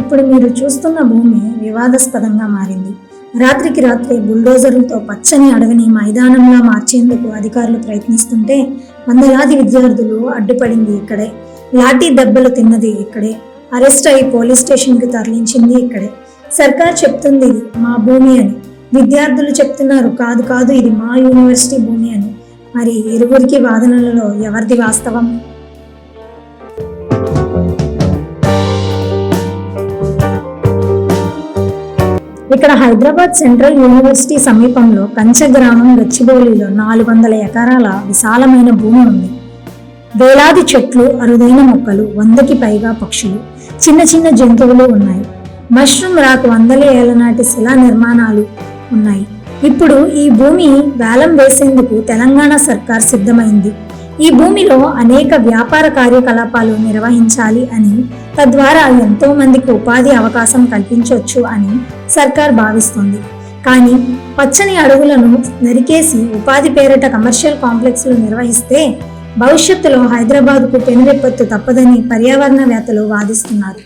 ఇప్పుడు మీరు చూస్తున్న భూమి వివాదాస్పదంగా మారింది. రాత్రికి రాత్రే బుల్డోజర్లతో పచ్చని అడవిని మైదానంలా మార్చేందుకు అధికారులు ప్రయత్నిస్తుంటే వందలాది విద్యార్థులు అడ్డుపడింది ఇక్కడే. లాఠీ దెబ్బలు తిన్నది ఇక్కడే. అరెస్ట్ అయి పోలీస్ స్టేషన్కి తరలించింది ఇక్కడే. సర్కార్ చెప్తుంది ఇది మా భూమి అని, విద్యార్థులు చెప్తున్నారు కాదు కాదు ఇది మా యూనివర్సిటీ భూమి అని. మరి ఇరువురికి వాదనలలో ఎవరిది వాస్తవం? ఇక్కడ హైదరాబాద్ సెంట్రల్ యూనివర్సిటీ సమీపంలో కంచ గ్రామం గచ్చిబౌలిలో 400 ఎకరాల విశాలమైన భూమి ఉంది. వేలాది చెట్లు, అరుదైన మొక్కలు, 100కి పైగా పక్షులు, చిన్న చిన్న జంతువులు ఉన్నాయి. మష్రూమ్ రాక్ 100 ఏళ్ల నాటి శిలా నిర్మాణాలు ఉన్నాయి. ఇప్పుడు ఈ భూమి వేలం వేసేందుకు తెలంగాణ సర్కార్ సిద్ధమైంది. ఈ భూమిలో అనేక వ్యాపార కార్యకలాపాలు నిర్వహించాలి అని, తద్వారా ఎంతో మందికి ఉపాధి అవకాశం కల్పించవచ్చు అని సర్కార్ భావిస్తుంది. కానీ పచ్చని అడవులను నరికేసి ఉపాధి పేరిట కమర్షియల్ కాంప్లెక్స్లు నిర్వహిస్తే భవిష్యత్తులో హైదరాబాద్కు పెను విపత్తు తప్పదని పర్యావరణవేత్తలు వాదిస్తున్నారు.